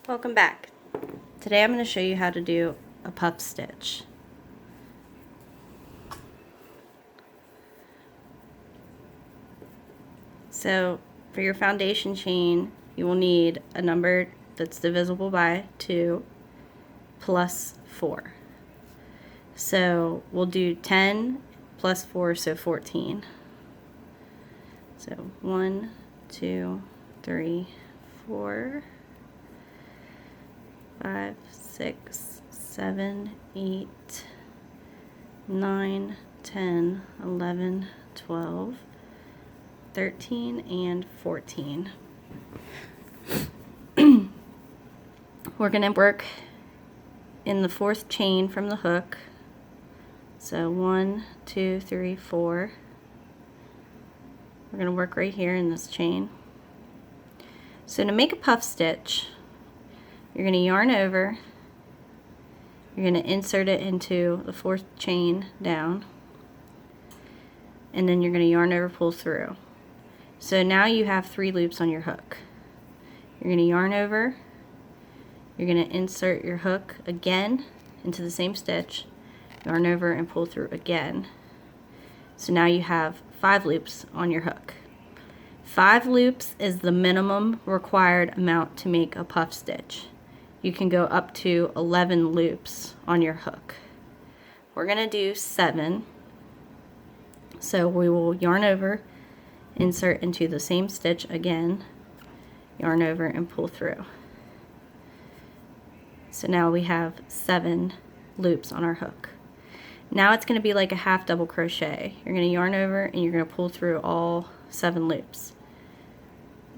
Welcome back. Today I'm going to show you how to do a puff stitch. So for your foundation chain, you will need a number that's divisible by 2 plus 4. So we'll do 10 plus 4, so 14. So 1, 2, 3, 4, 5, 6, 7, 8, 9, 10, 11, 12, 13, and 14. We're going to work in the 4th chain from the hook. So 1, 2, 3, 4. We're going to work right here in this chain. So to make a puff stitch, you're going to yarn over, you're going to insert it into the 4th chain down, and then you're going to yarn over, pull through. So now you have 3 loops on your hook. You're going to yarn over, you're going to insert your hook again into the same stitch, yarn over and pull through again. So now you have 5 loops on your hook. 5 loops is the minimum required amount to make a puff stitch. You can go up to 11 loops on your hook. We're going to do 7. So we will yarn over, insert into the same stitch again, yarn over and pull through. So now we have 7 loops on our hook. Now it's going to be like a half double crochet. You're going to yarn over and you're going to pull through all 7 loops.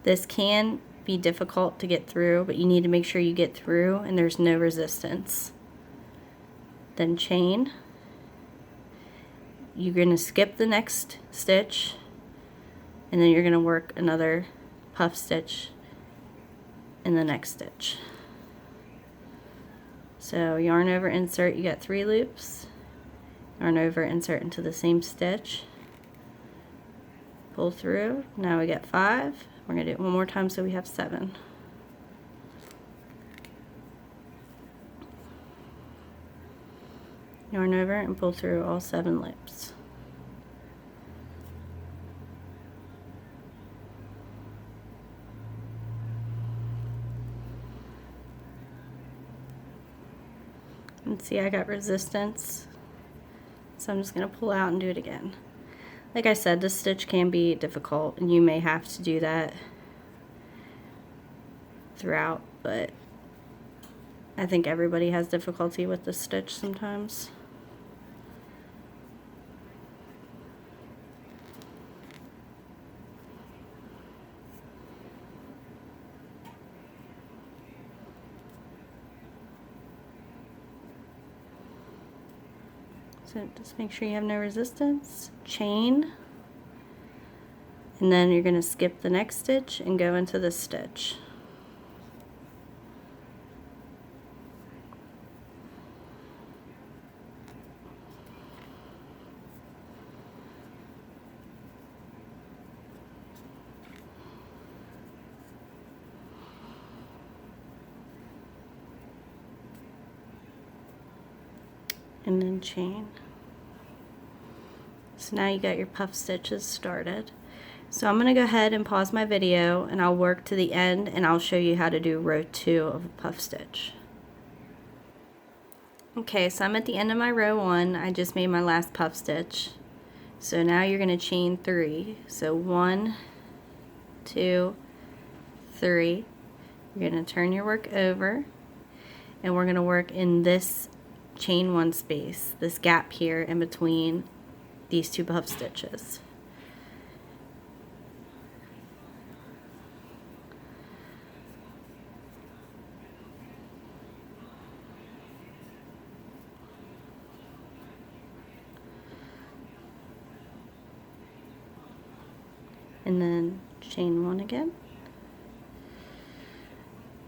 This can be difficult to get through, but you need to make sure you get through and there's no resistance. Then chain. You're going to skip the next stitch and then you're going to work another puff stitch in the next stitch. So yarn over, insert, you got 3 loops. Yarn over, insert into the same stitch. Pull through. Now we got 5. We're going to do it one more time so we have 7. Yarn over and pull through all 7 loops. And see, I got resistance, so I'm just going to pull out and do it again. Like I said, this stitch can be difficult and you may have to do that throughout, but I think everybody has difficulty with this stitch sometimes. So just make sure you have no resistance, chain, and then you're going to skip the next stitch and go into this stitch. And then chain. So now you got your puff stitches started. So I'm going to go ahead and pause my video and I'll work to the end and I'll show you how to do row 2 of a puff stitch. Okay, so I'm at the end of my row 1. I just made my last puff stitch. So now you're going to chain 3. So 1, 2, 3. You're going to turn your work over and we're going to work in this chain 1 space, this gap here in between these 2 puff stitches. And then chain 1 again.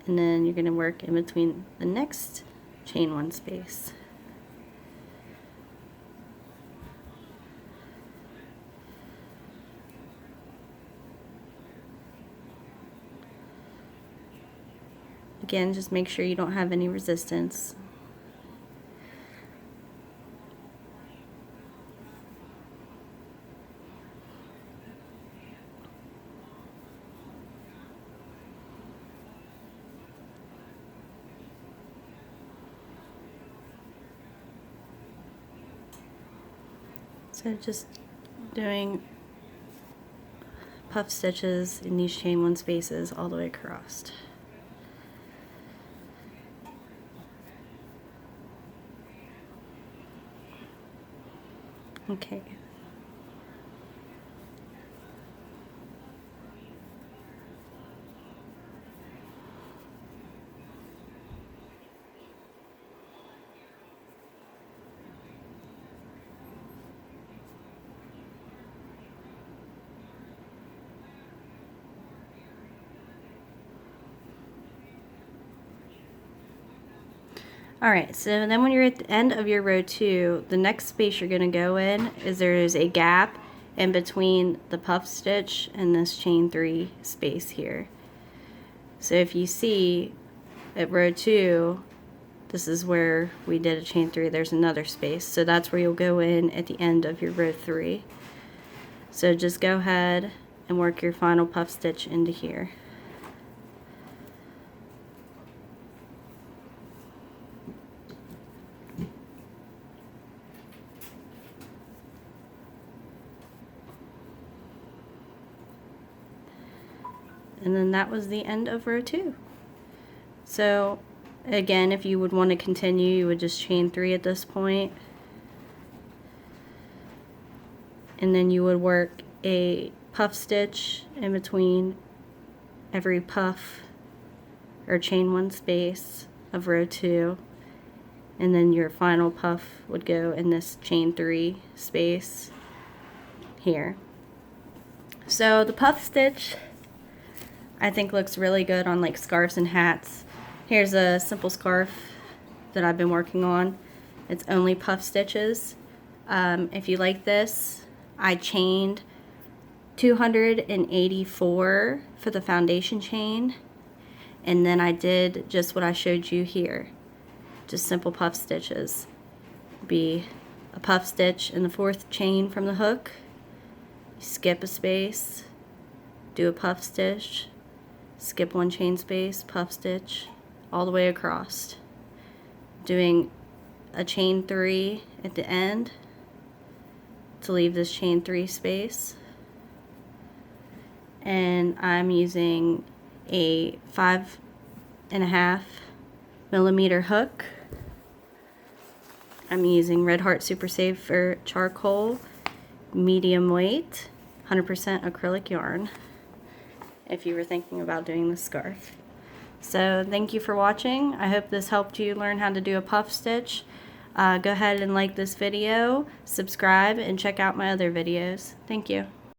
And then you're going to work in between the next chain 1 space. Again, just make sure you don't have any resistance. So just doing puff stitches in these chain 1 spaces all the way across. Okay. Alright, so then when you're at the end of your row 2, the next space you're going to go in is there is a gap in between the puff stitch and this chain 3 space here. So if you see at row 2, this is where we did a chain 3, there's another space. So that's where you'll go in at the end of your row 3. So just go ahead and work your final puff stitch into here. And then that was the end of row 2. So again, if you would want to continue, you would just chain 3 at this point. And then you would work a puff stitch in between every puff or chain 1 space of row 2. And then your final puff would go in this chain 3 space here. So the puff stitch I think looks really good on like scarves and hats. Here's a simple scarf that I've been working on. It's only puff stitches. If you like this, I chained 284 for the foundation chain, and then I did just what I showed you here, just simple puff stitches. Be a puff stitch in the 4th chain from the hook, skip a space, do a puff stitch, skip 1 chain space, puff stitch, all the way across. Doing a chain 3 at the end to leave this chain 3 space. And I'm using a 5.5 millimeter hook. I'm using Red Heart Super Safer charcoal, medium weight, 100% acrylic yarn, if you were thinking about doing the scarf. So thank you for watching. I hope this helped you learn how to do a puff stitch. Go ahead and like this video, subscribe, and check out my other videos. Thank you.